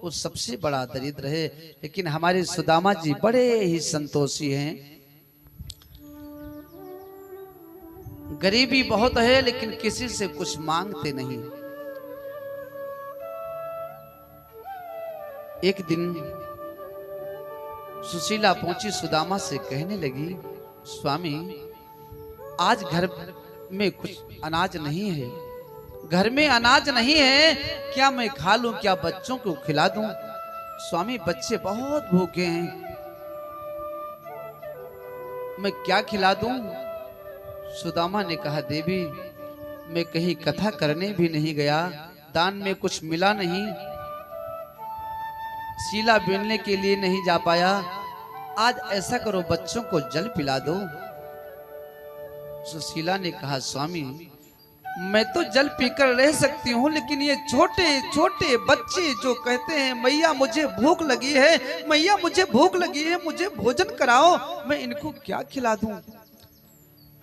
वो सबसे बड़ा दरिद्र है। लेकिन हमारे सुदामा जी बड़े ही संतोषी हैं। गरीबी बहुत है लेकिन किसी से कुछ मांगते नहीं। एक दिन सुशीला पहुंची सुदामा से, कहने लगी, स्वामी आज घर में कुछ अनाज नहीं है, घर में अनाज नहीं है, क्या मैं खा लूं, क्या बच्चों को खिला दूं? स्वामी बच्चे बहुत भूखे हैं, मैं क्या खिला दूं? सुदामा ने कहा, देवी मैं कहीं कथा करने भी नहीं गया, दान में कुछ मिला नहीं, शीला बीनने के लिए नहीं जा पाया, आज ऐसा करो बच्चों को जल पिला दो। सुशीला ने कहा, स्वामी मैं तो जल पीकर रह सकती हूँ, लेकिन ये छोटे छोटे बच्चे जो कहते हैं मैया मुझे भूख लगी है, मैया मुझे भूख लगी है, मुझे भोजन कराओ, मैं इनको क्या खिला दूं?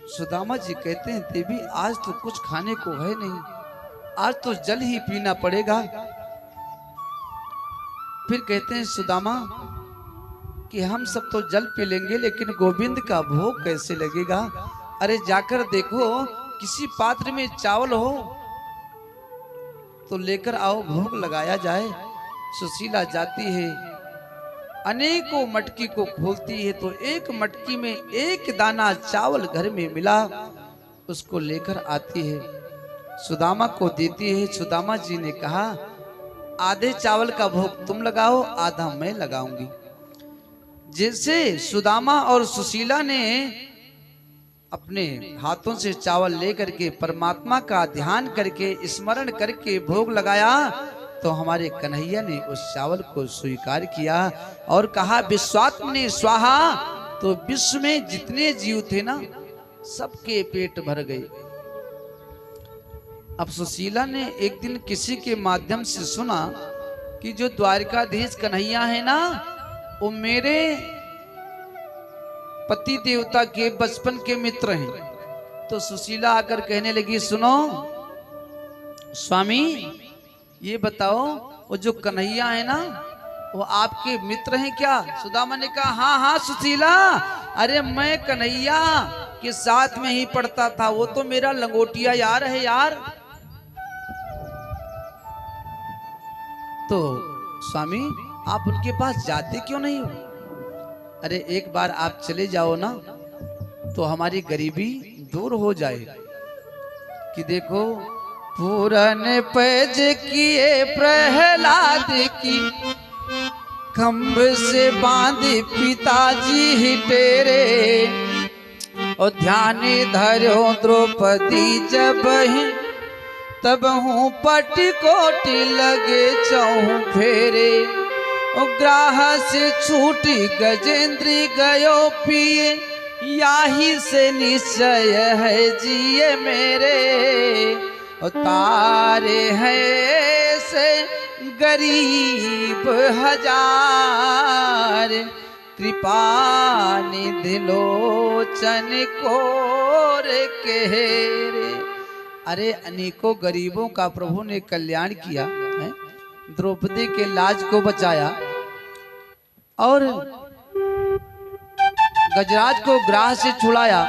सुदामा जी कहते हैं, देवी आज तो कुछ खाने को है नहीं, आज तो जल ही पीना पड़ेगा। फिर कहते हैं सुदामा कि हम सब तो जल पी लेंगे, लेकिन गोविंद का भोग कैसे लगेगा? अरे जाकर देखो किसी पात्र में चावल हो तो लेकर आओ, भोग लगाया जाए। सुशीला जाती है, अनेकों मटकी को खोलती है तो एक मटकी में एक दाना चावल घर में मिला, उसको लेकर आती है, सुदामा को देती है। सुदामा जी ने कहा, आधे चावल का भोग तुम लगाओ, आधा मैं लगाऊंगी। जैसे सुदामा और सुशीला ने अपने हाथों से चावल लेकर के परमात्मा का ध्यान करके स्मरण करके भोग लगाया, तो हमारे कन्हैया ने उस चावल को स्वीकार किया और कहा, विश्वात्मने स्वाहा। तो विश्व में जितने जीव थे ना, सबके पेट भर गए। अब सुशीला ने एक दिन किसी के माध्यम से सुना कि जो द्वारकाधीश कन्हैया है ना, वो मेरे पति देवता के बचपन के मित्र हैं। तो सुशीला आकर कहने लगी, सुनो स्वामी ये बताओ, वो जो कन्हैया है ना, वो आपके मित्र हैं क्या? सुदामा ने कहा, हाँ हाँ सुशीला, अरे मैं कन्हैया के साथ में ही पढ़ता था, वो तो मेरा लंगोटिया यार है यार। तो स्वामी आप उनके पास जाते क्यों नहीं हो? अरे एक बार आप चले जाओ ना, तो हमारी गरीबी दूर हो जाए। कि देखो, पूरन पैज किए प्रहलाद की, खंभ से बांधे पिताजी ही तेरे, और ध्यान धरो द्रौपदी जब ही, तब हूँ पटकोटी लगे चौं फेरे, ग्राह से छूटी गजेंद्री गयो पिए, याही से निश्चय है जिए मेरे, तारे हैं से गरीब हजार, कृपा निधि लोचन कोर केरे। अरे अनेकों गरीबों का प्रभु ने कल्याण किया है, द्रौपदी के लाज को बचाया और गजराज को ग्राह से छुड़ाया,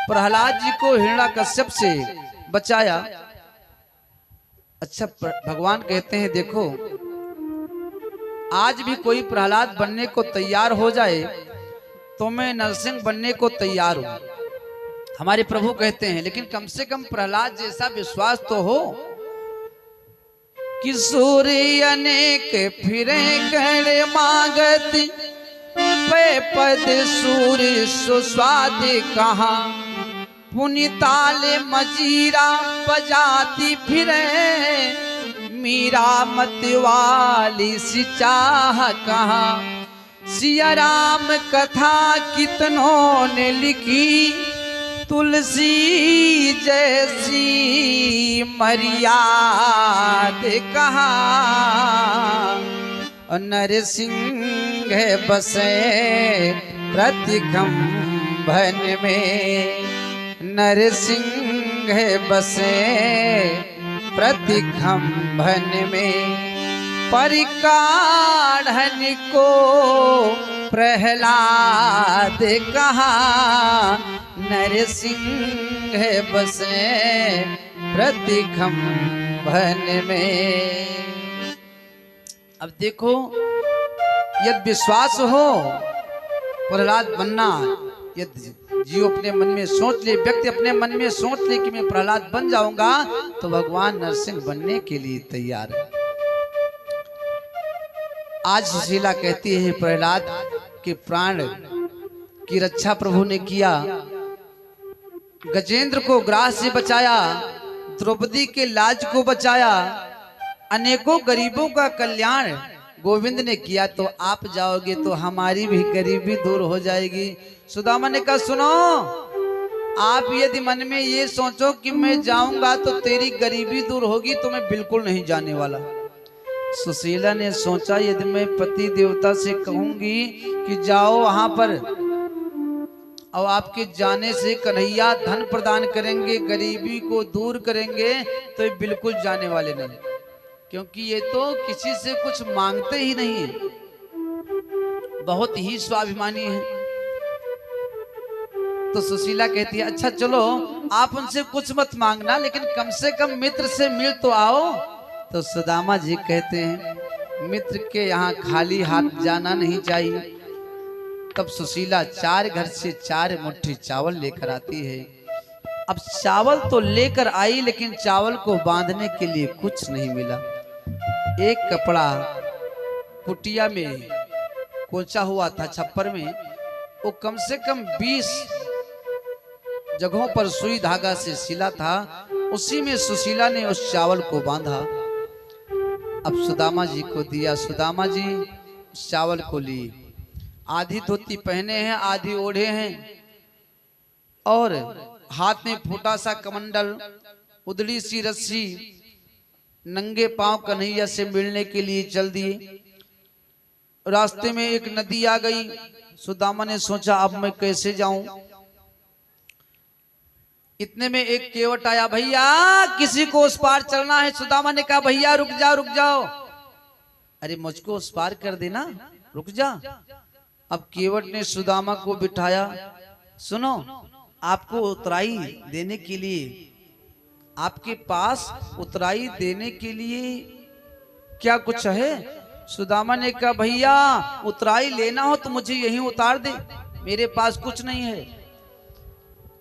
प्रहलाद जी को हिरण्याकश्यप से बचाया। अच्छा, भगवान कहते हैं देखो, आज भी कोई प्रहलाद बनने को तैयार हो जाए तो मैं नरसिंह बनने को तैयार हूं, हमारे प्रभु कहते हैं, लेकिन कम से कम प्रहलाद जैसा विश्वास तो हो कि सूर्य अनेक फिरे गण मागत, पे पद सूर्य सुस्वाद कहा, पुनिताल मजीरा बजाती फिरे, मीरा मतवाली सिचाह कहा, सिया राम कथा कितनों ने लिखी, तुलसी जैसी मर्याद कहा, नरसिंह बसे प्रतिखंभन में, नरसिंह बसे प्रतिखंभन में, परिकाढ़न को प्रहलाद कहा, नरसिंह बसे प्रतिखंभन में। अब देखो, यदि विश्वास हो प्रहलाद बनना, यदि जीव अपने मन में सोच ले, व्यक्ति अपने मन में सोच ले कि मैं प्रहलाद बन जाऊंगा, तो भगवान नरसिंह बनने के लिए तैयार है। आज सुशीला कहती है प्रहलाद के प्राण की रक्षा प्रभु ने किया, गजेंद्र को ग्रास से बचाया, द्रौपदी के लाज को बचाया, अनेकों गरीबों का कल्याण गोविंद ने किया, तो आप जाओगे तो हमारी भी गरीबी दूर हो जाएगी। सुदामा ने कहा सुनो, आप यदि मन में ये सोचो कि मैं जाऊंगा तो तेरी गरीबी दूर होगी, तो मैं बिल्कुल नहीं जाने वाला। सुशीला ने सोचा, यदि मैं पति देवता से कहूंगी कि जाओ वहां पर और आपके जाने से कन्हैया धन प्रदान करेंगे, गरीबी को दूर करेंगे, तो ये बिल्कुल जाने वाले नहीं, क्योंकि ये तो किसी से कुछ मांगते ही नहीं है, बहुत ही स्वाभिमानी है। तो सुशीला कहती है अच्छा चलो, आप उनसे कुछ मत मांगना, लेकिन कम से कम मित्र से मिल तो आओ। तो सुदामा जी कहते हैं मित्र के यहाँ खाली हाथ जाना नहीं चाहिए। तब सुशीला 4 घर से 4 मुट्ठी चावल लेकर आती है। अब चावल तो लेकर आई, लेकिन चावल को बांधने के लिए कुछ नहीं मिला। एक कपड़ा कुटिया में कोचा हुआ था, छप्पर में, वो कम से कम 20 जगहों पर सुई धागा से सिला था, उसी में सुशीला ने उस चावल को बांधा। अब सुदामा जी को दिया, सुदामा जी चावल को ली, आधी धोती पहने हैं, आधी ओढ़े हैं, और हाथ में फूटा सा कमंडल, उदड़ी सी रस्सी, नंगे पांव कन्हैया से मिलने के लिए चल दिए। रास्ते में एक नदी आ गई। सुदामा ने सोचा अब मैं कैसे जाऊं। इतने में एक केवट आया, भैया किसी को उस पार चलना है। सुदामा ने कहा भैया रुक जाओ रुक जाओ। अरे मुझको उस पार कर देना, रुक जा। अब केवट ने सुदामा को बिठाया, सुनो आपको उतराई देने के लिए, आपके पास उतराई देने के लिए क्या कुछ है? सुदामा ने कहा भैया उतराई लेना हो तो मुझे यहीं उतार दे, मेरे पास कुछ नहीं है।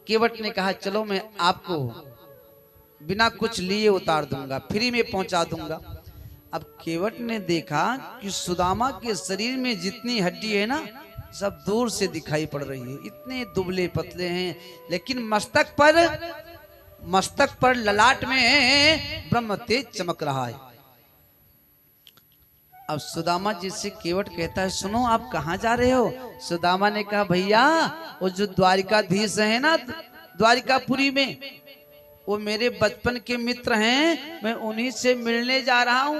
केवट ने कहा चलो मैं आपको बिना कुछ लिए उतार दूंगा, फ्री में पहुंचा दूंगा। अब केवट ने देखा कि सुदामा के शरीर में जितनी हड्डी है ना, सब दूर से दिखाई पड़ रही है, इतने दुबले पतले हैं, लेकिन मस्तक पर ललाट में ब्रह्म तेज चमक रहा है। अब सुदामा जी से केवट कहता है सुनो आप कहाँ जा रहे हो? सुदामा ने कहा भैया वो जो द्वारिकाधीश है ना द्वारिकापुरी में, वो मेरे बचपन के मित्र हैं, मैं उन्हीं से मिलने जा रहा हूं।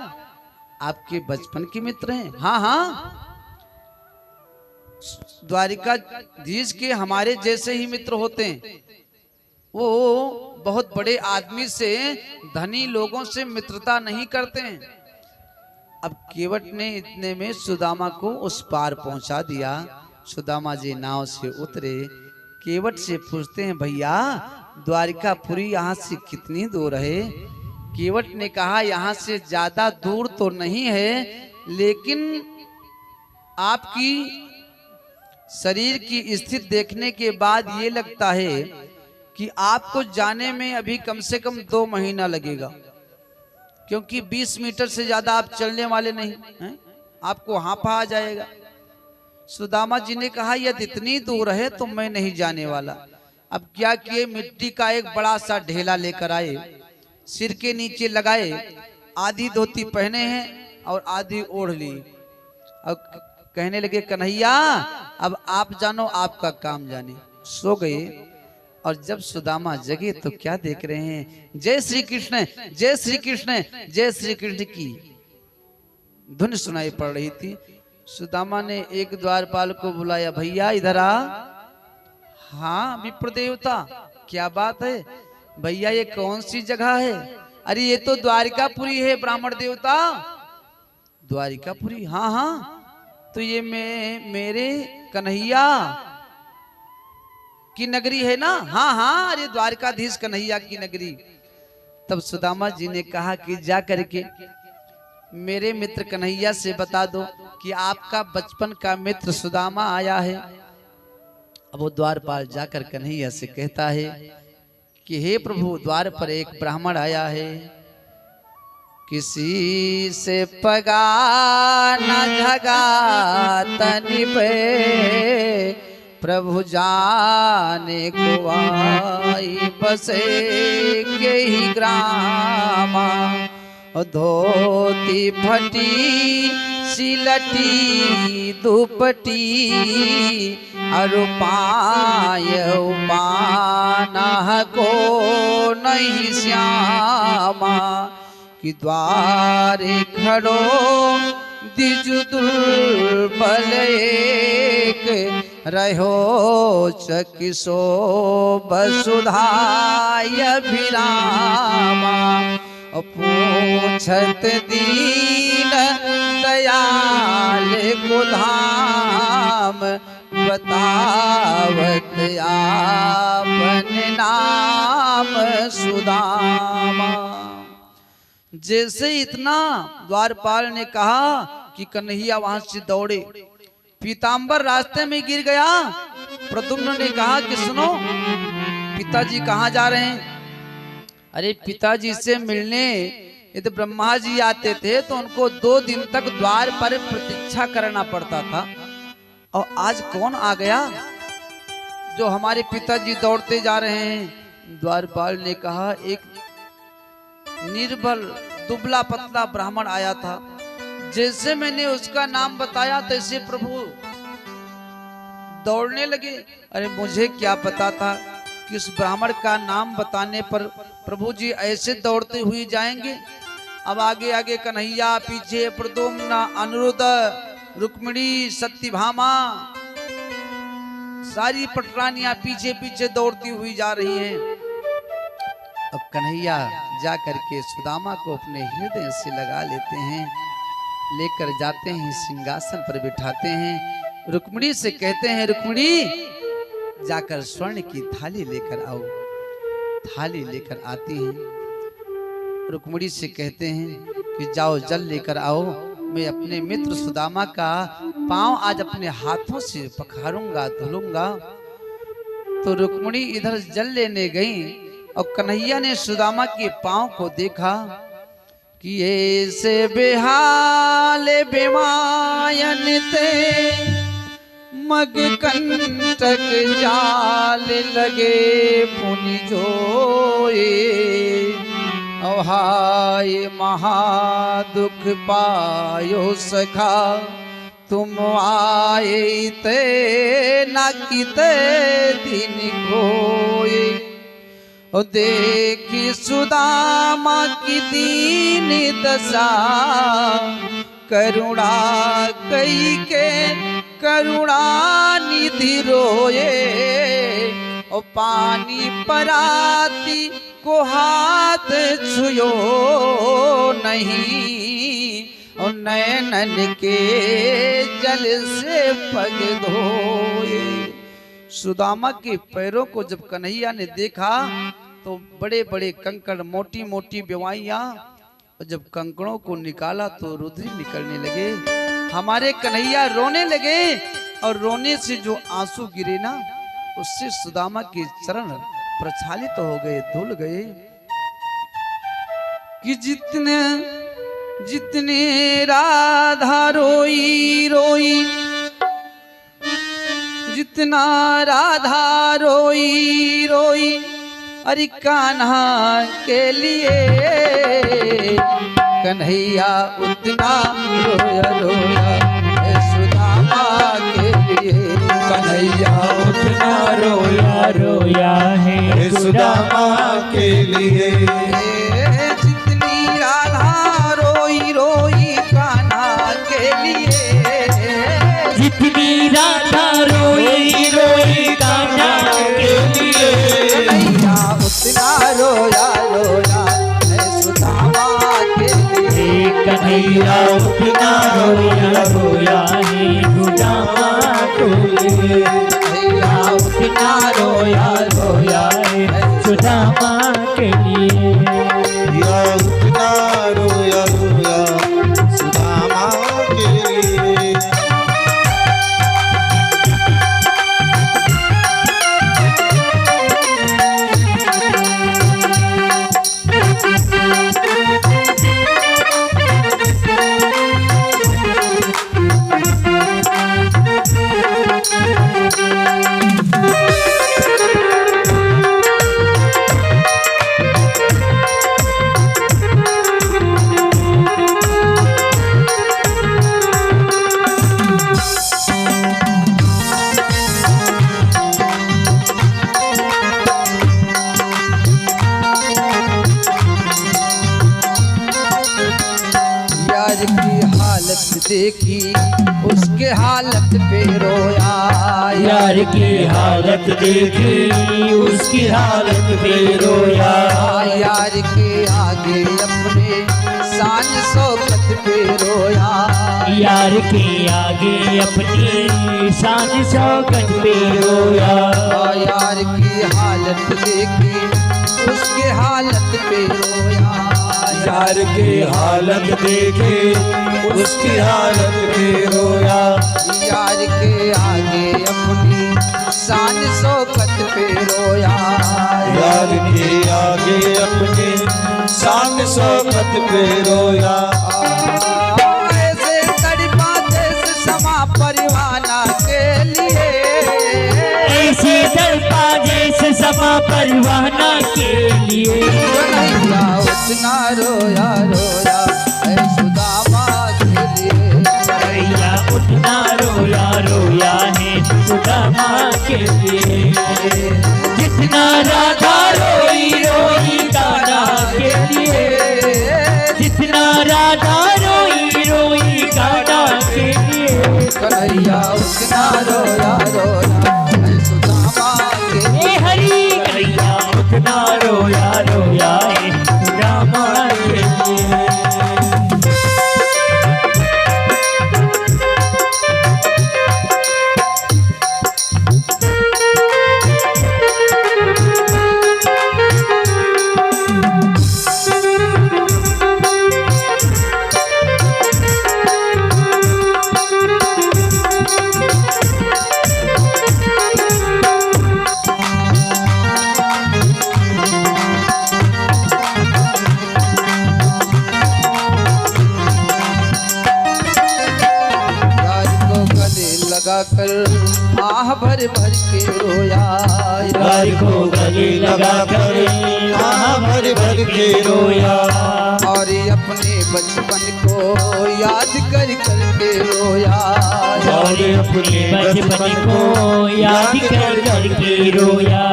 आपके बचपन के मित्र हैं? हाँ हाँ, द्वारिकाधीश के हमारे जैसे ही मित्र होते हैं। वो बहुत बड़े आदमी से, धनी लोगों से मित्रता नहीं करते हैं। अब केवट ने इतने में सुदामा को उस पार पहुंचा दिया। सुदामा जी नाव से उतरे, केवट से पूछते हैं भैया द्वारिकापुरी यहाँ से कितनी दूर है? केवट ने कहा यहाँ से ज्यादा दूर तो नहीं है, लेकिन आपकी शरीर की स्थिति देखने के बाद ये लगता है कि आपको जाने में अभी कम से कम 2 महीना लगेगा, क्योंकि 20 मीटर से ज्यादा आप चलने वाले नहीं हैं, आपको हांफा आ जाएगा। सुदामा जी ने कहा यदि इतनी दूर है तो मैं नहीं जाने वाला। अब क्या किए, मिट्टी का एक बड़ा सा ढेला लेकर आए, सिर के नीचे लगाए, आधी धोती पहने हैं और आधी ओढ़ ली। अब कहने लगे कन्हैया अब आप जानो आपका काम जाने। सो गए। और जब सुदामा जगे तो क्या देख रहे हैं, जय श्री कृष्ण जय श्री कृष्ण जय श्री कृष्ण की धुन सुनाई पड़ रही थी। सुदामा ने एक द्वारपाल को बुलाया, भैया इधर आ। हाँ विप्र देवता क्या बात है? भैया ये कौन सी जगह है? अरे ये तो द्वारिकापुरी है ब्राह्मण देवता। द्वारिकापुरी? हाँ हाँ, तो ये मेरे कन्हैया की नगरी है ना? हाँ हाँ, अरे द्वारकाधीश कन्हैया की नगरी। तब सुदामा जी ने कहा कि जा करके मेरे मित्र कन्हैया से बता दो कि आपका बचपन का मित्र सुदामा आया है। अब वो द्वारपाल जाकर कन्हैया से कहता है कि हे प्रभु, द्वार पर एक ब्राह्मण आया है, किसी से पगा न झगा तनि पे, प्रभु जाने को आई बसे के ही ग्रामा, धोती फटी सिलटी दुपटी, अरु पाय उपाना को नहीं श्यामा, कि द्वारे खड़ो दिजु दुर्बल एक, रहो चकिसो वसुधाय अभिरामा, पूछत दीन दयाल को धाम, बतावत आपन नाम सुदामा। जैसे इतना द्वारपाल ने कहा कि कन्हैया वहां से दौड़े, पीतांबर रास्ते में गिर गया। प्रद्युम्न ने कहा कि सुनो, पिताजी कहाँ जा रहे हैं? अरे पिताजी से मिलने यदि ब्रह्मा जी आते थे तो उनको 2 दिन तक द्वार पर प्रतीक्षा करना पड़ता था, और आज कौन आ गया जो हमारे पिताजी दौड़ते जा रहे हैं? द्वारपाल ने कहा एक निर्बल दुबला पतला ब्राह्मण आया था, जैसे मैंने उसका नाम बताया तैसे प्रभु दौड़ने लगे। अरे मुझे क्या पता था कि उस ब्राह्मण का नाम बताने पर प्रभु जी ऐसे दौड़ते हुए जाएंगे। अब आगे आगे कन्हैया, पीछे प्रद्युम्न, अनिरुद्ध, रुक्मिणी, सत्यभामा, सारी पटरानियां पीछे पीछे दौड़ती हुई जा रही हैं। अब कन्हैया जा करके सुदामा को अपने हृदय से लगा लेते हैं, लेकर जाते हैं, सिंहासन पर बिठाते हैं। रुक्मिणी से कहते हैं, रुक्मिणी जाकर स्वर्ण की थाली लेकर आओ। थाली लेकर आती हैं। रुक्मिणी से कहते हैं कि जाओ जल लेकर आओ, मैं अपने मित्र सुदामा का पांव आज अपने हाथों से पखारूंगा, धुलूंगा। तो रुक्मिणी इधर जल लेने गई और कन्हैया ने सुदामा के पांव को देखा कि ऐसे बेहाल बेमायन ते, मग कंटक जाल लगे पुनि जोए, हाय महादुख पायो सखा, तुम आए ते न किते दिन कोए। देखी सुदामा की दीन दशा, करुणा कई के करुणा निधि रोए। और पानी पराती को हाथ छुयो नहीं, और नयनन के जल से पग धोए। सुदामा के पैरों को जब कन्हैया ने देखा तो बड़े बड़े कंकड़, मोटी मोटी बेवाइयां, और जब कंकड़ों को निकाला तो रुधिर निकलने लगे। हमारे कन्हैया रोने लगे, और रोने से जो आंसू गिरे ना, उससे सुदामा के चरण प्रक्षालित हो गए, धुल गए। कि जितने जितने राधा रोई रोई, जितना राधा रोई रोई, अरे कान्हा के लिए कन्हैया उतना रोया रोया, सुदामा के लिए कन्हैया उतना रोया रोया है, सुदामा के लिए। जितनी राधा रोई रोई कान्हा के लिए, जितनी राधा रोई रोई कान्हा के लिए, कन्हैया उतना रोया रोया है, सुदामा के लिए। कन्हैया उठना रोया रोया है सुदामा के लिए। कन्हैया उठना रोया रोया है सुदामा के लिए। या उठना रोया रोया सुदामा के लिए। यार की हालत देखी उसके हालत पे रोया। यार की हालत देखी उसकी हालत पे रोया। यार के आगे अपने शान शौकत पे रोया। यार के आगे अपनी शान शौकत पे रोया। यार की हालत देखी उसके हालत पे रोया। यार की हालत देखे उसकी हालत पे रोया। यार के आगे अपनी शान शौकत पे रोया। यार के आगे अपने शान शौकत पे रोया। ऐसे तड़पा देश समा परवाना के लिए। ऐसे तड़पा जैसे समा परवाना के लिए। कन्हैया उतना रोया रोया है सुदामा के लिए। कन्हैया उठना रोया रोया है सुदामा के लिए। जितना राधा रोई रोई कान्हा के लिए। जितना राधा रोई रोई कान्हा के लिए। कन्हैया उतना रोया रोया है सुदामा के लिए। हे हरि कन्हैया उठना रोया रोया है सुदामा के लिए। यार को गले लगाकर आह भर भर के रोया। यार को गले लगा कर आह भर भर के रोया। और अपने बचपन को याद कर कर के रोया। और अपने बचपन को याद कर कर के रोया।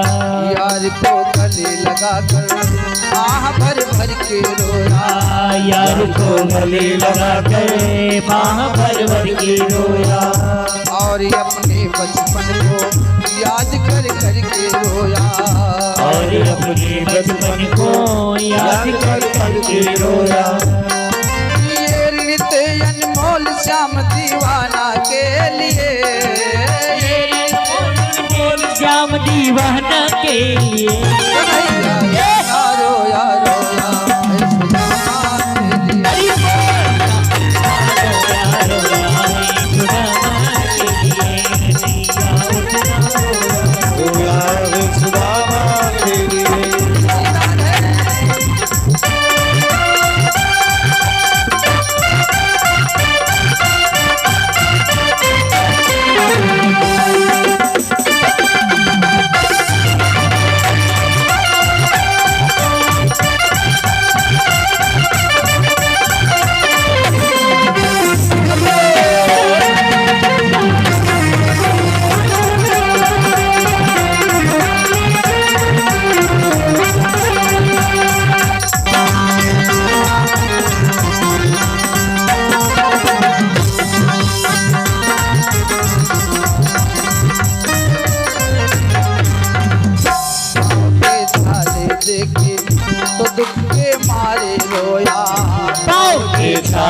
यार को गले लगाकर आह भर भर के रोया। यार को गले लगा कर बाह भर भर के रोया। और अपने बचपन को याद कर कर के रोया। और अपने बचपन को याद कर कर के रोया। ये नित्य अनमोल श्याम दीवाना के लिए। बोल श्याम दीवाना के लिए। कन्हैया उतना रोया रोया है सुदामा के लिए। हरि बोल रोया रोया है सुदामा के लिए। कन्हैया उठना रोया रोया रे सुदामा के लिए।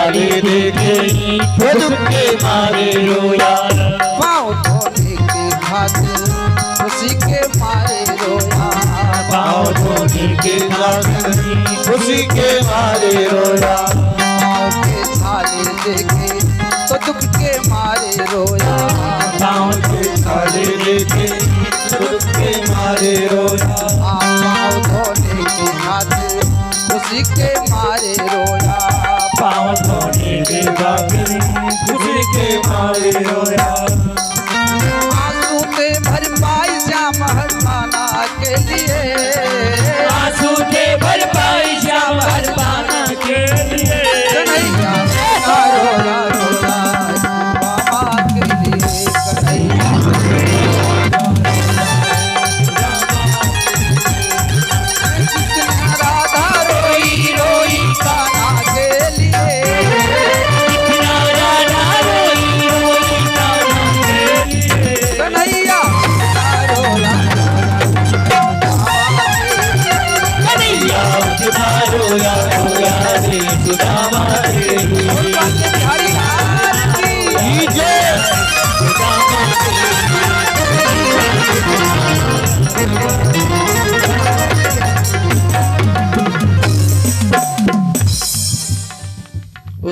छाले देखे वो दुख के मारे रोया। पाँव धोने के खातिर खुशी के मारे रोया। पाँव धोने के खातिर खुशी के मारे रोया। पाँव के छाले देखे तो दुख के मारे रोया। पाँव के छाले देखे दुख के मारे रोया। पाँव धोने के खातिर खुशी के मारे रोया। पाँव धोने के खातिर खुशी के मारे रोया। आंसू के भरपाई श्याम हरमाना के लिए। आंसू के भरपाई श्याम हरमाना के लिए। कन्हैया रोया रोया मामा के लिए। कन्हैया राधा रोई रोई कान्हा के लिए। इतना राधा रोई रोई कान्हा के लिए। कन्हैया रोया कन्हैया उतना रोया रोया रे सुदामा रे। हरि आरती जय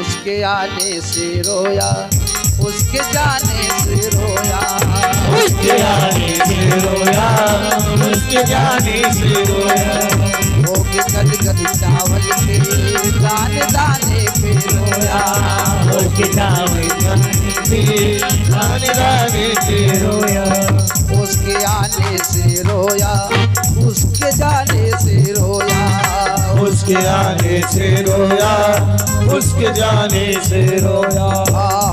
उसके आने से रोया, उसके जाने से रोया। उसके आने से रोया, उसके जाने से रोया। हो के गद गद चावल के दाने दाने पे रोया। उसके दाने दाने से रोया। उसके आने से रोया, उसके जाने से रोया। उसके आने से रोया, उसके जाने से रोया।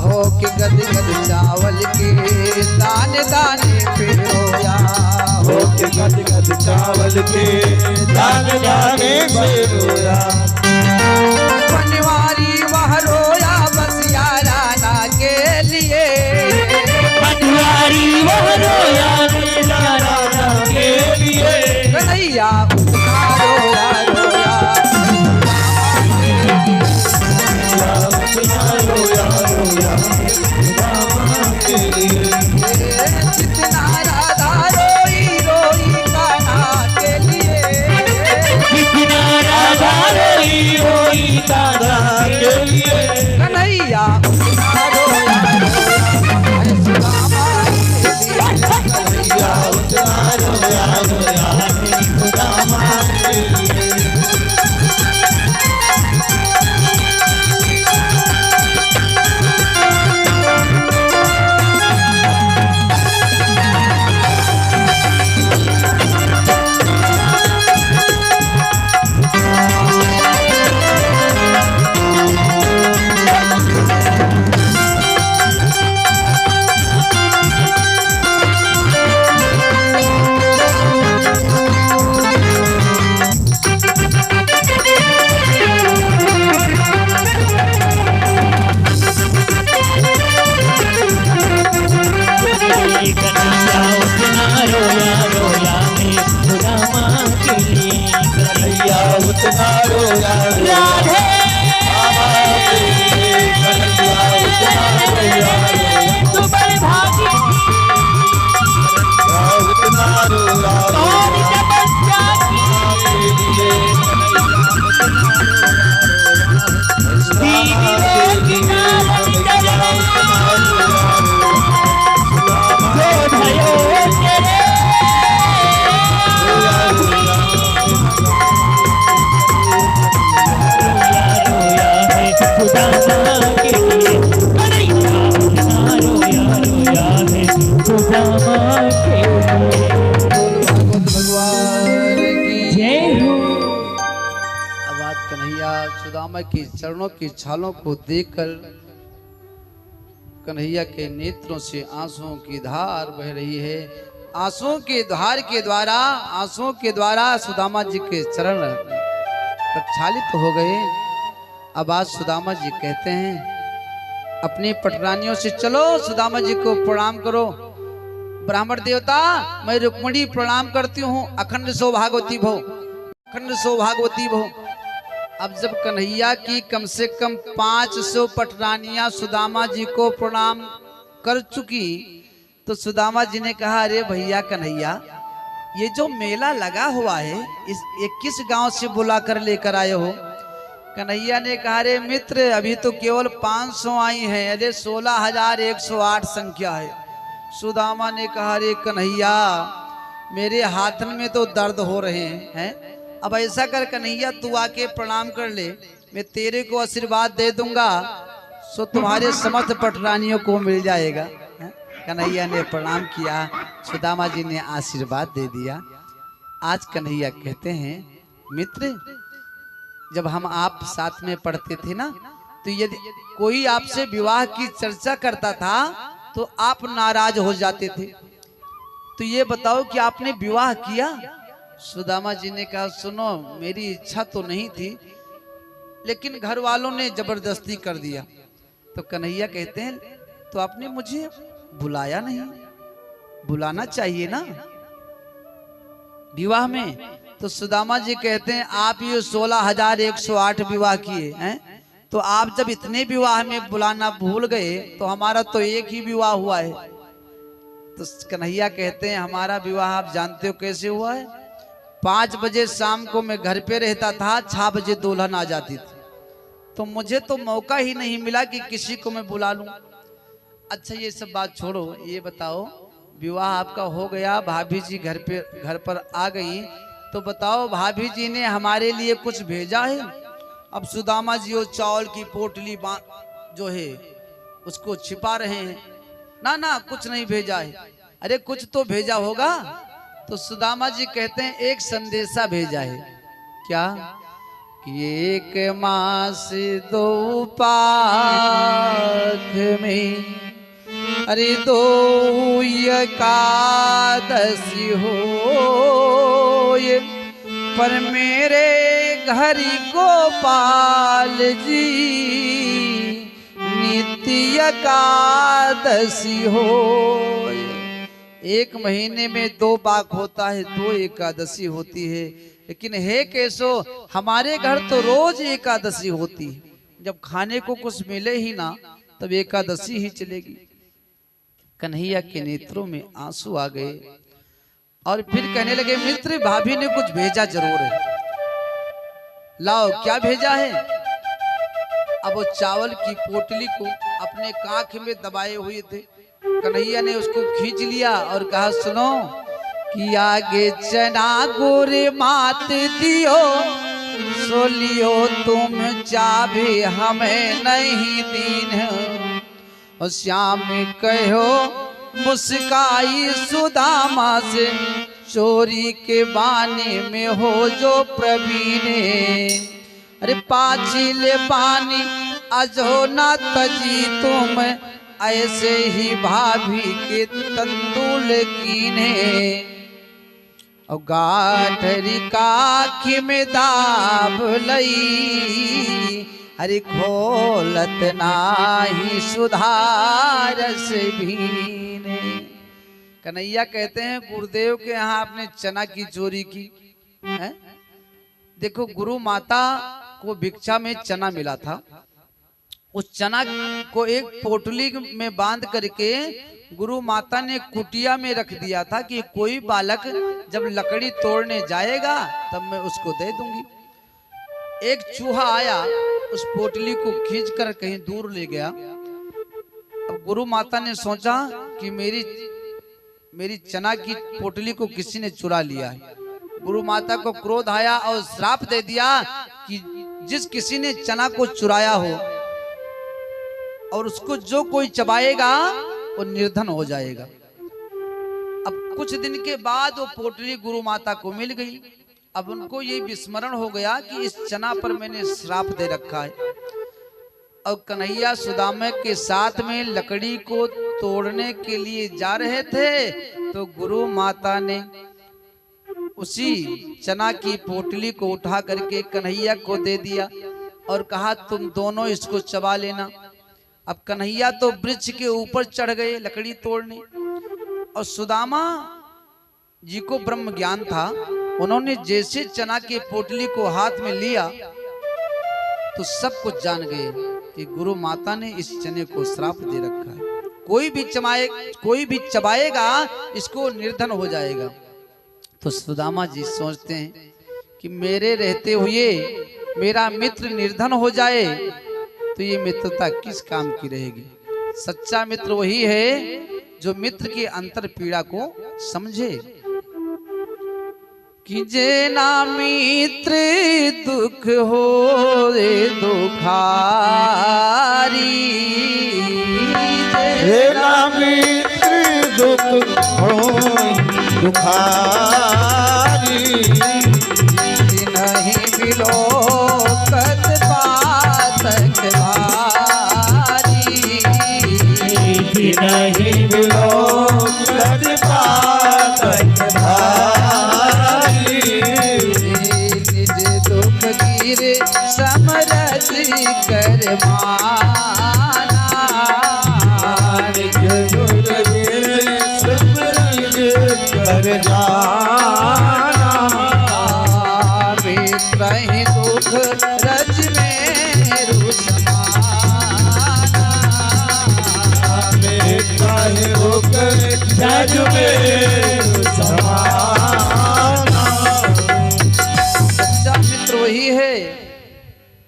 हो के गद गद चावल के दाने दाने पे रोया। हो के गद गद चावल के दाने दाने से रोया। बनवारी वह रोया बसिया राना के लिए। पटवारी वह रोया राधा के लिए। कन्हैया उतना रोया रोया रोया रोया के लिए। जितना राधा रोई रोई कान्हा के लिए। इतना राधा रोई रोई कान्हा के लिए। कन्हैया उतना रोया रोया सुदामा के लिए। या उतना रोया रोया सुदामा के लिए। कन्हैया उतना रोया रोया है सुदामा के लिए। कन्हैया उतना रोया रोया राधे कन्हैया उतना रोया रोया। तू बड़े भागी उतना रोया कौन तपस्या की। दीदी रे किनारे चले जो भयो तेरे। रोया है सुदामा के लिए। कन्हैया उतना रोया रोया है सुदामा के लिए। भगवत भगवान की जय हो। अब आज कन्हैया सुदामा की चरणों की छालों को देखकर कन्हैया के नेत्रों से आंसुओं की धार बह रही है। आंसुओं के धार के द्वारा, आंसुओं के द्वारा सुदामा जी के चरण प्रक्षालित हो गए। अब आज सुदामा जी कहते हैं अपनी पटरानियों से, चलो सुदामा जी को प्रणाम करो। ब्राह्मण देवता, मैं रुक्मिणी प्रणाम करती हूँ। अखंड सौभागवती भो, अखंड सौभागवती भो। अब जब कन्हैया की कम से कम 500 पटरानियां सुदामा जी को प्रणाम कर चुकी, तो सुदामा जी ने कहा, अरे भैया कन्हैया, ये जो मेला लगा हुआ है ये किस गांव से बुला कर लेकर आए हो? कन्हैया ने कहा, अरे मित्र, अभी तो केवल 500 आई हैं, अरे 16,108 संख्या है। सुदामा ने कहा, अरे कन्हैया, मेरे हाथन में तो दर्द हो रहे हैं। अब ऐसा कर कन्हैया, तू आके प्रणाम कर ले, मैं तेरे को आशीर्वाद दे दूंगा, सो तुम्हारे समस्त पटरानियों को मिल जाएगा। कन्हैया ने प्रणाम किया, सुदामा जी ने आशीर्वाद दे दिया। आज कन्हैया कहते हैं, मित्र, जब हम आप साथ में पढ़ते थे ना, तो यदि कोई आपसे विवाह की चर्चा करता था तो आप नाराज हो जाते थे। तो ये बताओ कि आपने विवाह किया? सुदामा जी ने कहा, सुनो, मेरी इच्छा तो नहीं थी, लेकिन घर वालों ने जबरदस्ती कर दिया। तो कन्हैया कहते हैं, तो आपने मुझे बुलाया नहीं, बुलाना चाहिए ना विवाह में। तो सुदामा जी कहते हैं, आप ये 16,108 विवाह किए हैं, तो आप जब इतने विवाह में बुलाना भूल गए तो हमारा तो एक ही विवाह हुआ है। तो कन्हैया कहते हैं, हमारा विवाह आप जानते हो कैसे हुआ है? 5 बजे शाम को मैं घर पे रहता था, 6 बजे दुल्हन आ जाती थी, तो मुझे तो मौका ही नहीं मिला कि किसी को मैं बुला लूं। अच्छा, ये सब बात छोड़ो, ये बताओ, विवाह आपका हो गया, भाभी जी घर पर आ गई, तो बताओ, भाभी जी ने हमारे लिए कुछ भेजा है? अब सुदामा जी वो चावल की पोटली जो है उसको छिपा रहे हैं। ना ना, कुछ नहीं भेजा है। अरे कुछ तो भेजा होगा। तो सुदामा जी कहते हैं, एक संदेशा भेजा है। क्या? कि 1 मास 2 पाख में, अरे 2 एकादशी हो, पर मेरे घर गोपाल जी नित्य एकादशी हो। 1 महीने में 2 पाक होता है, 2 एकादशी होती है, लेकिन हे केशो, हमारे घर तो रोज एकादशी होती है। जब खाने को कुछ मिले ही ना, तब एकादशी ही चलेगी। कन्हैया के नेत्रों में आंसू आ गए और फिर कहने लगे, मित्र, भाभी ने कुछ भेजा जरूर है, लाओ, क्या भेजा है? अब वो चावल की पोटली को अपने कांख में दबाए हुए थे। कन्हैया ने उसको खींच लिया और कहा, सुनो, कि आगे चना गुड़ मात दियो, सो लियो तुम चाबे हमें नहीं दीन। और श्याम कहो मुस्काई सुदामा से, चोरी के बाने में हो जो प्रवीण। अरे पाचिले पानी अजो न तजी तुम, ऐसे ही भाभी के तंदुल कीने। और गाठरी काखी में दाब लई, हरि खोलत नाही सुधारस भीने। कन्हैया कहते हैं, गुरुदेव के यहाँ आपने चना की चोरी की है? देखो, गुरु माता को भिक्षा में चना मिला था, उस चना को एक पोटली में बांध करके गुरु माता ने कुटिया में रख दिया था कि कोई बालक जब लकड़ी तोड़ने जाएगा तब मैं उसको दे दूंगी। एक चूहा आया, उस पोटली को खींचकर कहीं दूर ले गया। अब गुरु माता ने सोचा कि मेरी चना की पोटली को किसी ने चुरा लिया है। गुरु माता को क्रोध आया और श्राप दे दिया कि जिस किसी ने चना को चुराया हो और उसको जो कोई चबाएगा वो निर्धन हो जाएगा। अब कुछ दिन के बाद वो पोटली गुरु माता को मिल गई। अब उनको ये विस्मरण हो गया कि इस चना पर मैंने श्राप दे रखा है। और कन्हैया सुदामा के साथ में लकड़ी को तोड़ने के लिए जा रहे थे, तो गुरु माता ने उसी चना की पोटली को उठा करके कन्हैया को दे दिया और कहा, तुम दोनों इसको चबा लेना। अब कन्हैया तो वृक्ष के ऊपर चढ़ गए लकड़ी तोड़ने, और सुदामा जी को ब्रह्म ज्ञान था। उन्होंने जैसे चना की पोटली को हाथ में लिया तो सब कुछ जान गए कि गुरु माता ने इस चने को श्राप दे रखा है, कोई भी चबाएगा इसको निर्धन हो जाएगा। तो सुदामा जी सोचते हैं कि मेरे रहते हुए मेरा मित्र निर्धन हो जाए तो ये मित्रता किस काम की रहेगी। सच्चा मित्र वही है जो मित्र की अंतर पीड़ा को समझे। कि जे ना मित्र दुख हो रे दुखारी, हे ना मित्र दुख हो दुखारी, नहीं बिलो कत पातक भारी, नहीं मिलो लज पातक भारी, निज दुख गिर समरस कर माना, निज दुख गिर समरस कर जाना, मित्र ही दुख रज में समाना, मित्र ही दुख रज में समाना। सच्चा मित्र वही है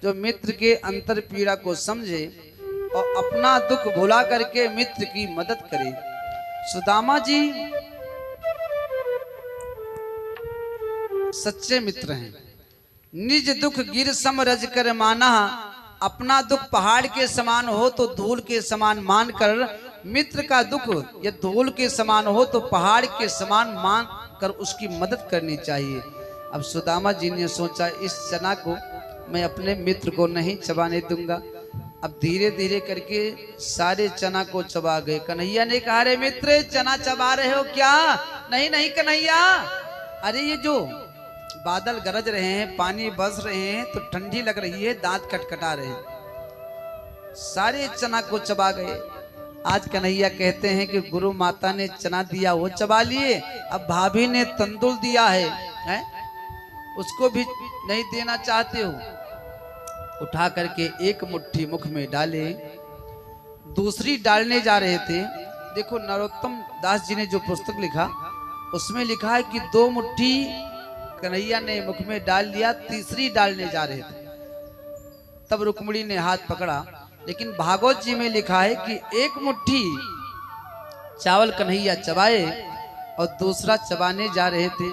जो मित्र के अंतर पीड़ा को समझे और अपना दुख भुला करके मित्र की मदद करे। सुदामा जी सच्चे मित्र हैं। निज दुख गिर सम रज कर माना, अपना दुख पहाड़ के समान हो तो धूल के समान मान कर, मित्र का दुख या धूल के समान हो तो पहाड़ के समान मान कर उसकी मदद करनी चाहिए। अब सुदामा जी ने सोचा इस चना को मैं अपने मित्र को नहीं चबाने दूंगा। अब धीरे धीरे करके सारे चना को चबा गए। कन्हैया ने कहा रे मित्र चना चबा रहे हो क्या? नहीं नहीं कन्हैया, अरे ये जो बादल गरज रहे हैं, पानी बरस रहे हैं तो ठंडी लग रही है, दांत कटकटा रहे हैं। सारे चना को चबा गए। आज कन्हैया कहते हैं कि गुरु माता ने चना दिया वो चबा लिए, अब भाभी ने तंदुल दिया है उसको भी नहीं देना चाहते हो। उठा करके एक मुट्ठी मुख में डाले, दूसरी डालने जा रहे थे। देखो नरोत्तम दास जी ने जो पुस्तक लिखा उसमें लिखा है कि 2 मुट्ठी कन्हैया ने मुख में डाल लिया, तीसरी डालने जा रहे थे। तब रुक्मिणी ने हाथ पकड़ा। लेकिन भागवत जी में लिखा है कि 1 मुट्ठी चावल कन्हैया चबाए और दूसरा चबाने जा रहे थे।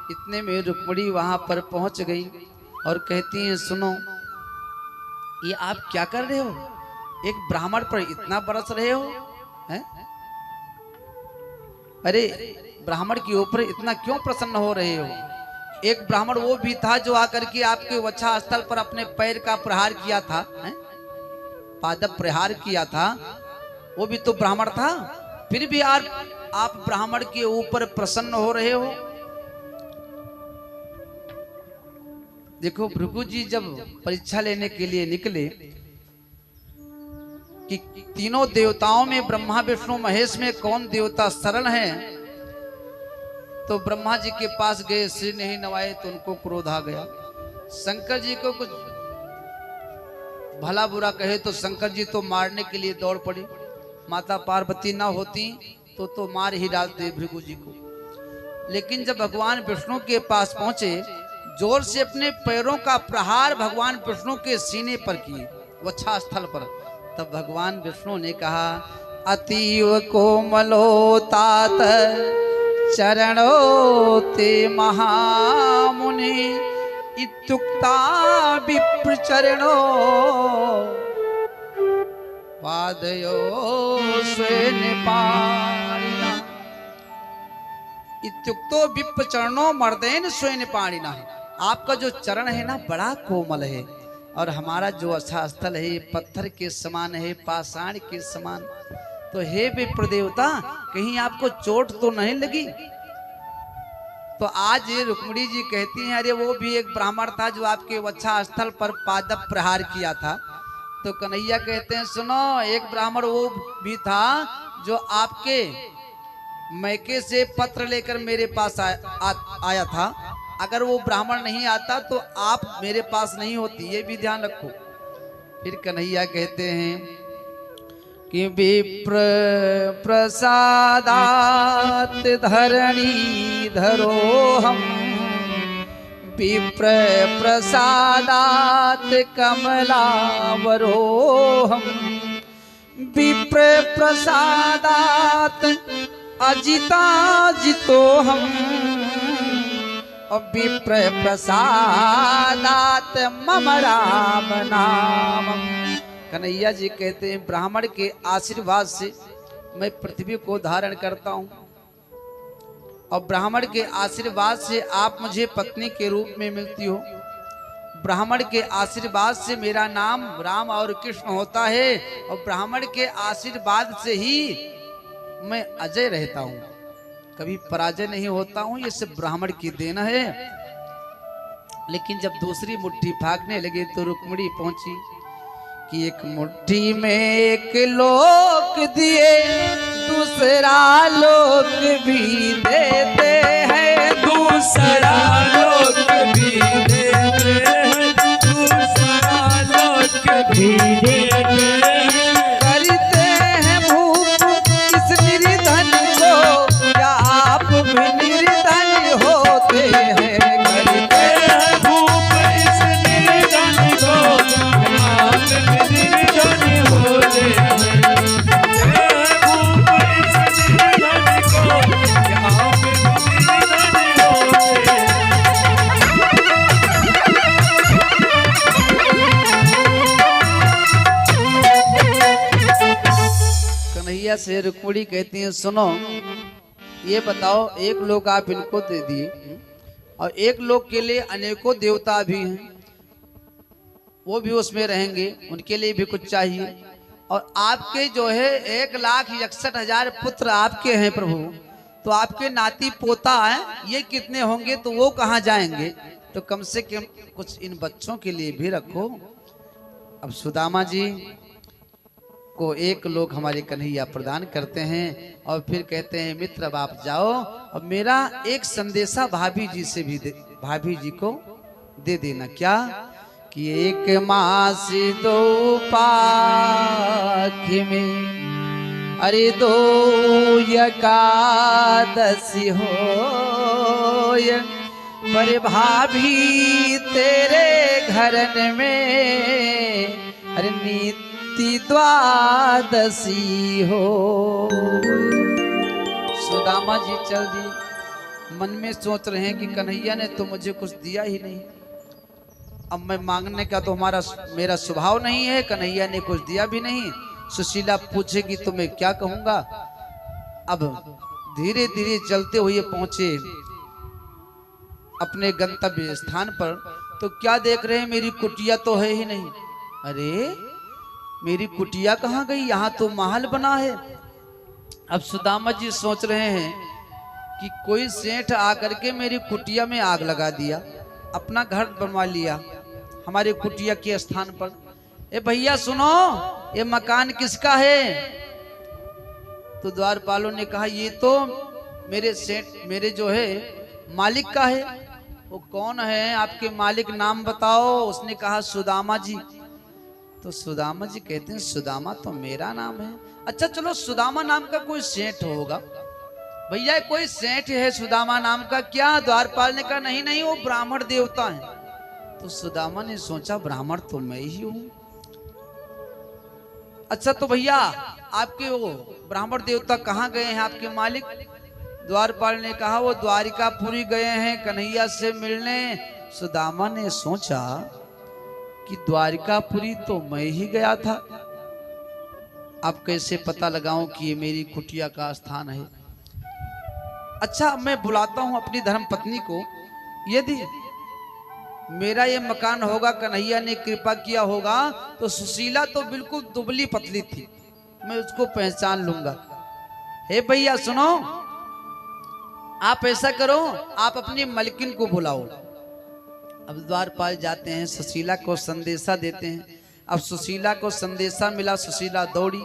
इतने में रुक्मिणी वहां पर पहुंच गई और कहती हैं सुनो, ये आप क्या कर रहे हो? एक ब्राह्मण पर इतना बरस रहे हो हैं? अरे ब्राह्मण के ऊपर इतना क्यों प्रसन्न हो रहे हो? एक ब्राह्मण वो भी था जो आकर के आपके वक्षा स्थल पर अपने पैर का प्रहार किया था, पादप प्रहार किया था, वो भी तो ब्राह्मण था। फिर भी आप ब्राह्मण के ऊपर प्रसन्न हो रहे हो। देखो भृगु जी जब परीक्षा लेने के लिए निकले कि तीनों देवताओं में ब्रह्मा विष्णु महेश में कौन देवता सरल है, तो ब्रह्मा जी के पास गए, सिर नहीं नवाए तो उनको क्रोध आ गया। शंकर जी को कुछ भला बुरा कहे तो शंकर जी तो मारने के लिए दौड़ पड़े। माता पार्वती ना होती तो मार ही डालते भृगु जी को। लेकिन जब भगवान विष्णु के पास पहुंचे, जोर से अपने पैरों का प्रहार भगवान विष्णु के सीने पर किए, वक्षा स्थल पर। तब भगवान विष्णु ने कहा अतीव कोमलो तात चरणो ते महामुनि इत्युक्ता विप्र चरणो पादयो स्वेन पाणिना इत्युक्तो विप्र चरणो मर्देन स्वेन पाणिना। आपका जो चरण है ना बड़ा कोमल है और हमारा जो अच्छा स्थल है पत्थर के समान है, पाषाण के समान। तो हे विप्र देवता कहीं आपको चोट तो नहीं लगी? तो आज रुक्मिणी जी कहती हैं अरे वो भी एक ब्राह्मण था जो आपके वक्षा स्थल पर पादप प्रहार किया था। तो कन्हैया कहते हैं सुनो, एक ब्राह्मण वो भी था जो आपके मैके से पत्र लेकर मेरे पास आया था। अगर वो ब्राह्मण नहीं आता तो आप मेरे पास नहीं होती, ये भी ध्यान रखो। फिर कन्हैया कहते हैं कि विप्र प्रसादात धरणी धरो हम, विप्र प्रसादात कमलावरो हम, विप्र प्रसादात अजिता जितो हम, और विप्र प्रसादात मम राम नामम। कन्हैया जी कहते हैं ब्राह्मण के आशीर्वाद से मैं पृथ्वी को धारण करता हूँ, और ब्राह्मण के आशीर्वाद से आप मुझे पत्नी के रूप में मिलती हो। ब्राह्मण के आशीर्वाद से मेरा नाम राम और कृष्ण होता है, और ब्राह्मण के आशीर्वाद से ही मैं अजय रहता हूँ, कभी पराजय नहीं होता हूँ। ये सब ब्राह्मण की देन है। लेकिन जब दूसरी मुट्ठी भागने लगे तो रुक्मिणी पहुंची कि एक मुट्ठी में एक लोक दिए, दूसरा लोक भी देते हैं, दूसरा लोक भी देते हैं, दूसरा लोक भी देते हैं। करते हैं भूप इस निर्धन को, क्या आप भी निर्धन होते हैं। करते हैं भूप इस निर्धन को, आप निर्धन होते हैं। भूप इस निर्धन को, आप निर्धन होते हैं। कन्हैया से रुक्मिणी कहती हैं सुनो, ये बताओ एक लोक आप इनको दे दिए, और एक लोक के लिए अनेकों देवता भी हैं, वो भी उसमें रहेंगे, उनके लिए भी कुछ चाहिए। और आपके जो है 1,61,000 पुत्र आपके हैं प्रभु, तो आपके नाती पोता हैं, ये कितने होंगे, तो वो कहाँ जाएंगे, तो कम से कम कुछ इन बच्चों के लिए भी रखो। अब सुदामा जी को एक लोक हमारे कन्हैया प्रदान करते हैं, और फिर कहते हैं मित्र अब आप जाओ, और मेरा एक संदेशा भाभी जी से भी भाभी जी को दे देना। क्या कि 1 मास 2 पाख में, अरे 2 एकादशी हो, पर भाभी तेरे घरन में, अरे नित्य द्वादशी हो। सुदामा जी चल दिए, मन में सोच रहे हैं कि कन्हैया ने तो मुझे कुछ दिया ही नहीं, अब मैं मांगने का तो मेरा स्वभाव नहीं है, कन्हैया ने कुछ दिया भी नहीं, सुशीला पूछेगी तो मैं क्या कहूंगा। अब धीरे धीरे चलते हुए पहुंचे अपने गंतव्य स्थान पर, तो क्या देख रहे हैं, मेरी कुटिया तो है ही नहीं। अरे मेरी कुटिया कहाँ गई, यहाँ तो महल बना है। अब सुदामा जी सोच रहे हैं कि कोई सेठ आकर के मेरी कुटिया में आग लगा दिया, अपना घर बनवा लिया हमारे कुटिया के स्थान पर। ए भैया सुनो, ये मकान किसका है, तो द्वारपालों ने कहा ये तो मेरे सेठ, मेरे जो है मालिक का है। वो कौन है आपके मालिक, नाम बताओ। उसने कहा सुदामा जी। तो सुदामा जी कहते हैं सुदामा तो मेरा नाम है। अच्छा चलो सुदामा नाम का कोई सेठ होगा। भैया कोई सेठ है सुदामा नाम का क्या? द्वारपाल ने कहा नहीं नहीं वो ब्राह्मण देवता है। तो सुदामा ने सोचा ब्राह्मण तो मैं ही हूं। अच्छा तो भैया आपके वो ब्राह्मण देवता कहाँ गए हैं आपके मालिक? द्वारपाल ने कहा वो द्वारिकापुरी गए हैं कन्हैया से मिलने। सुदामा ने सोचा कि द्वारिकापुरी तो मैं ही गया था, अब कैसे पता लगाऊं कि ये मेरी कुटिया का स्थान है। अच्छा मैं बुलाता हूं अपनी धर्म पत्नी को, यदि मेरा ये मकान होगा, कन्हैया ने कृपा किया होगा, तो सुशीला तो बिल्कुल दुबली पतली थी, मैं उसको पहचान लूंगा। हे भैया सुनो, आप ऐसा करो आप अपनी मलकिन को बुलाओ। अब द्वारपाल जाते हैं, सुशीला को संदेशा देते हैं। अब सुशीला को संदेशा मिला, सुशीला दौड़ी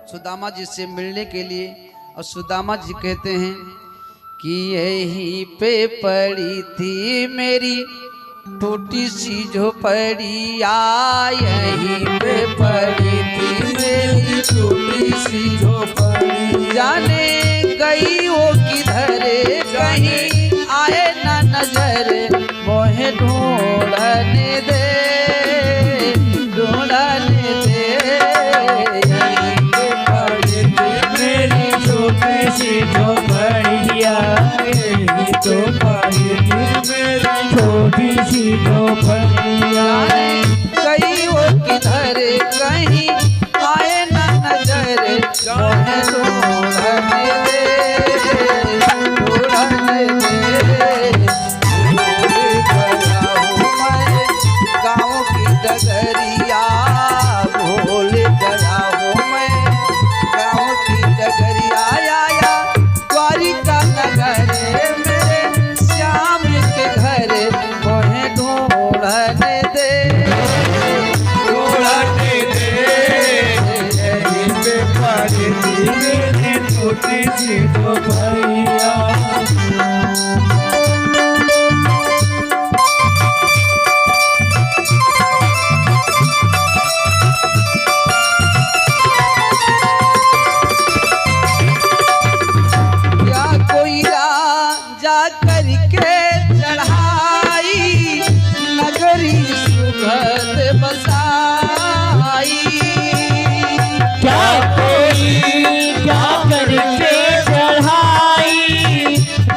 सुदामा जी से मिलने के लिए। और सुदामा जी कहते हैं कि यहीं पे पड़ी थी मेरी टूटी सी झोपड़िया यहीं पे पड़ी थी मेरी टूटी सी झोपड़ी। जाने गई वो किधर कहीं आए ना नजर मोहे ढूंढने दे ढूंढने दे। यहीं पे पड़ी थी मेरी छोटी सी झोपड़िया यही तो पड़ी थी मेरी छोटी सी झोपड़िया। कहीं वो किधर कहीं आए ना नजर मोहे ढूंढने दे ढूंढने दे। भूल गया हूँ मैं गाँव की डगरिया भूल गया हूँ मैं गाँव की डगरिया। आया द्वारिका नगर मेरे श्याम के घर मोहे ढूंढने दे ढूंढने दे। यहीं पे पड़ी थी मेरी छोटी सी झोपड़िया। या कोई राजा करके चढ़ाई नगरी सुगंध बसाई। क्या कोई क्या करके चढ़ाई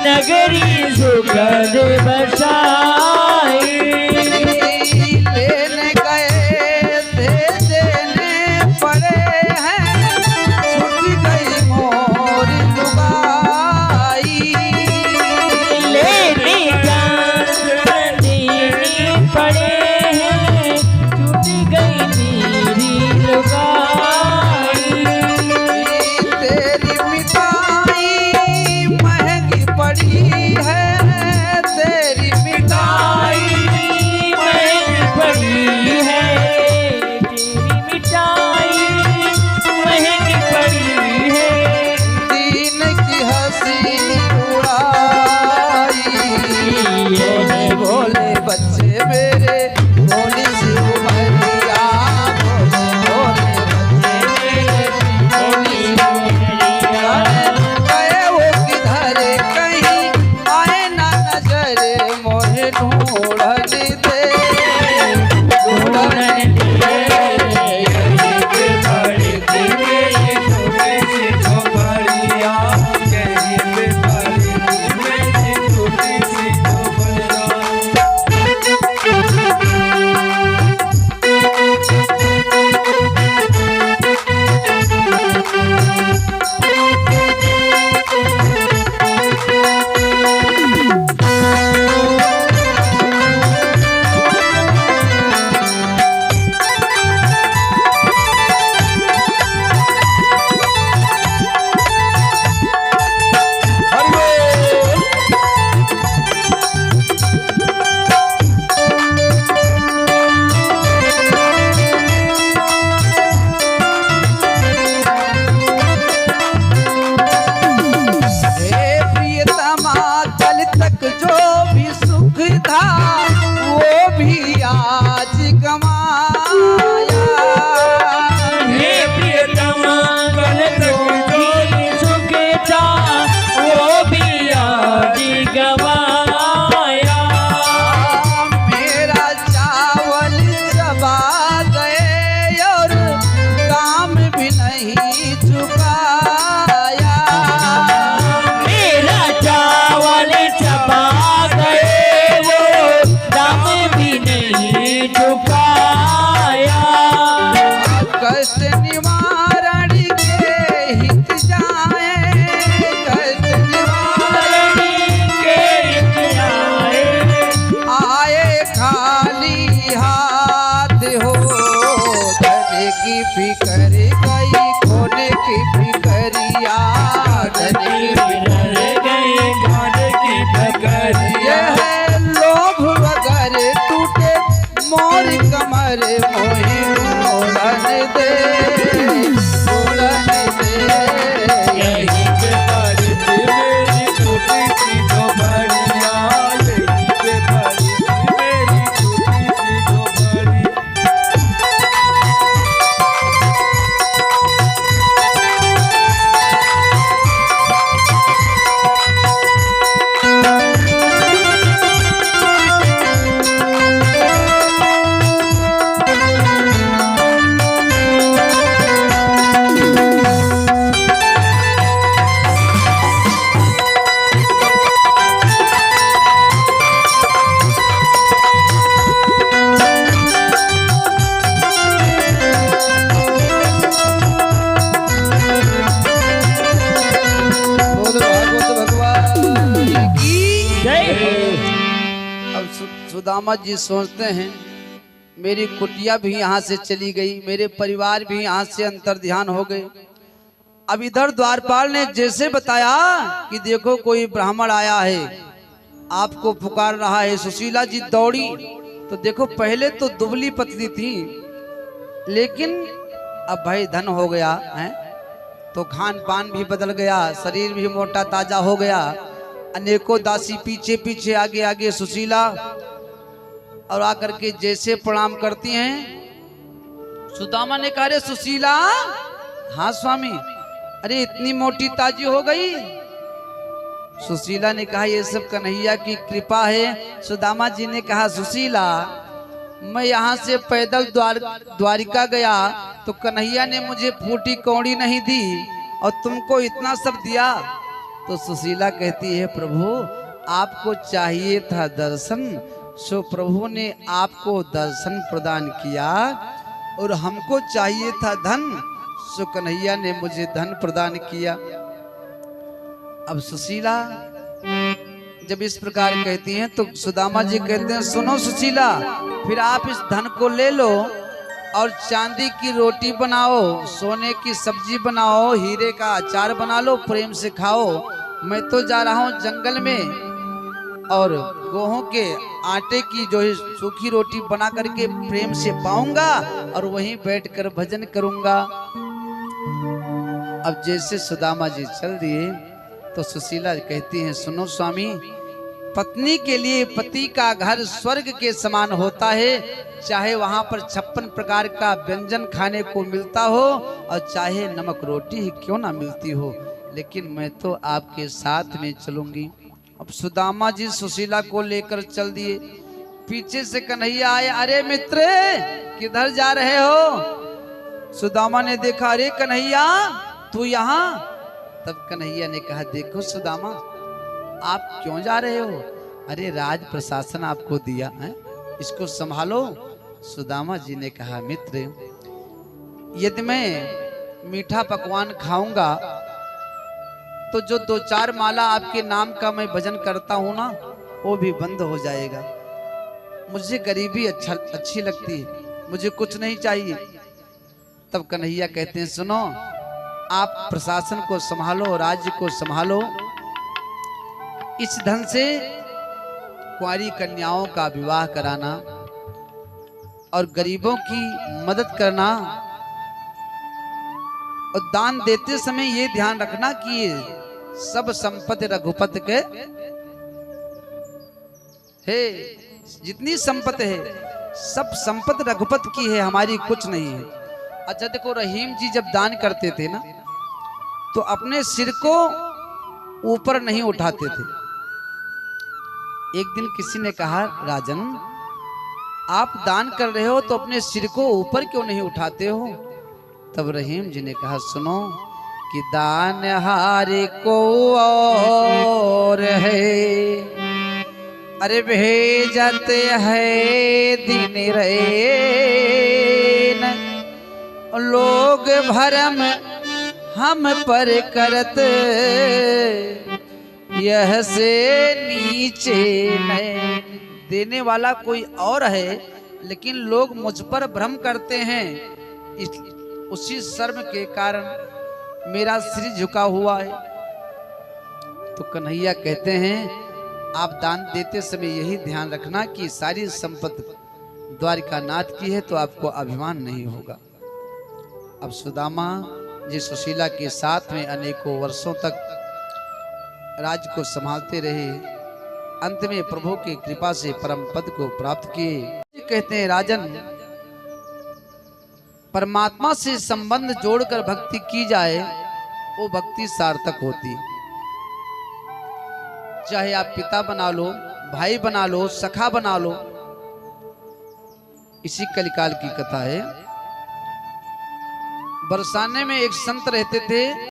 नगरी सुगंध बसाई। लेने गए थे देने पड़े हैं छूट गई मोर लुगाई। लेने देने पड़े हैं छूट गई मेरी लुगाई। तेरी मिठाई महंगी पड़ी है तेरी मिठाई महंगी पड़ी है तेरी मिठाई महंगी पड़ी है। दीन की हंसी उड़ाई। भोले भोले बच्चे मेरे भोली सी उमरिया भोले भोले बच्चे मेरे भोली सी उमरिया। गए वो किधर कहीं आए ना नजर मोहे ढूंढने दे ढूंढने दे। यहीं पे पड़ी थी मेरी छोटी सी झोपड़िया यहीं पे पड़ी थी मेरी छोटी सी झोपड़िया। हे प्रियतमा कल तक जो भी सुख था वो भी आज गमाया। हे प्रियतमा कल तक जो सुख था वो भी आज गवाया। मेरा चावल चबा गए और काम भी नहीं चुकाया। मेरा चावल चबा गए वो दाम भी नहीं चुकाया। कष्ट निवारण के हित जाए कष्ट निवारण के आए आए खाली हाथ हो। धन की फिकर गई खोने की फिकरिया धन की रह गए घर की बकरिया। यह है लोभ वगर टूटे मोर कमर मोहि मोड़न दे मोड़न दे। यहीं पे पड़ी थी मेरी छोटी सी झोपड़िया यहीं पे पड़ी थी मेरी सुदामा जी सोचते हैं मेरी कुटिया भी यहाँ से चली गई, मेरे परिवार भी यहाँ से अंतर्ध्यान हो गए। अब इधर द्वारपाल ने जैसे बताया कि देखो कोई ब्राह्मण आया है, आपको पुकार रहा है। सुशीला जी दौड़ी तो देखो पहले तो दुबली पतली थी, लेकिन अब भाई धन हो गया है तो खान पान भी बदल गया, शरीर भी मोटा ताजा हो गया। अनेकों दासी पीछे पीछे आगे आगे सुशीला और आकर के जैसे प्रणाम करती हैं। सुदामा ने कहा रे सुशीला। हाँ स्वामी। अरे इतनी मोटी ताजी हो गई। सुशीला ने कहा ये सब कन्हैया की कृपा है। सुदामा जी ने कहा सुशीला मैं यहाँ से पैदल द्वारिका गया तो कन्हैया ने मुझे फूटी कौड़ी नहीं दी और तुमको इतना सब दिया। तो सुशीला कहती है प्रभु आपको चाहिए था दर्शन, सो प्रभु ने आपको दर्शन प्रदान किया, और हमको चाहिए था धन, सो कन्हैया ने मुझे धन प्रदान किया। अब सुशीला जब इस प्रकार कहती हैं तो सुदामा जी कहते हैं सुनो सुशीला, फिर आप इस धन को ले लो और चांदी की रोटी बनाओ, सोने की सब्जी बनाओ, हीरे का अचार बना लो, प्रेम से खाओ। मैं तो जा रहा हूँ जंगल में और गेहूं के आटे की जो है सूखी रोटी बना करके प्रेम से पाऊंगा और वहीं बैठकर भजन करूंगा। अब जैसे सुदामा जी चल दिए तो सुशीला कहती हैं सुनो स्वामी, पत्नी के लिए पति का घर स्वर्ग के समान होता है, चाहे वहां पर 56 प्रकार का व्यंजन खाने को मिलता हो और चाहे नमक रोटी ही क्यों ना मिलती हो, लेकिन मैं तो आपके साथ में चलूंगी। अब सुदामा जी सुशीला को लेकर चल दिए। पीछे से कन्हैया आए, अरे मित्र किधर जा रहे हो? सुदामा ने देखा, अरे कन्हैया तू यहाँ? तब कन्हैया ने कहा देखो सुदामा आप क्यों जा रहे हो? अरे राज प्रशासन आपको दिया है, इसको संभालो। सुदामा जी ने कहा मित्र यदि मैं मीठा पकवान खाऊंगा तो जो 2-4 माला आपके नाम का मैं भजन करता हूं ना वो भी बंद हो जाएगा। मुझे गरीबी अच्छी लगती है, मुझे कुछ नहीं चाहिए। तब कन्हैया कहते हैं सुनो आप प्रशासन को संभालो, राज्य को संभालो, इस धन से कुंवारी कन्याओं का विवाह कराना और गरीबों की मदद करना, और दान देते समय ये ध्यान रखना कि ये सब संपत्ति रघुपति के है। जितनी संपत्ति है सब संपत्ति रघुपति की है, हमारी कुछ नहीं है। अच्छा देखो रहीम जी जब दान करते थे ना तो अपने सिर को ऊपर नहीं उठाते थे। एक दिन किसी ने कहा राजन आप दान कर रहे हो तो अपने सिर को ऊपर क्यों नहीं उठाते हो? तब रहीम जी ने कहा सुनो कि दान हारे को और है, अरे भेजते है दिन रैन, लोग भरम हम पर करत, यह से नीचे नैन। देने वाला कोई और है लेकिन लोग मुझ पर भ्रम करते हैं, उसी शर्म के कारण मेरा सिर झुका हुआ है। तो कन्हैया कहते हैं आप दान देते समय यही ध्यान रखना कि सारी संपत्ति द्वारिका नाथ की है तो आपको अभिमान नहीं होगा। अब सुदामा जी सुशीला के साथ में अनेकों वर्षों तक राज्य को संभालते रहे। अंत में प्रभु की कृपा से परम पद को प्राप्त किए। कहते हैं राजन परमात्मा से संबंध जोड़कर भक्ति की जाए वो भक्ति सार्थक होती है। चाहे आप पिता बना लो, भाई बना लो, सखा बना लो। इसी कलिकाल की कथा है। बरसाने में एक संत रहते थे।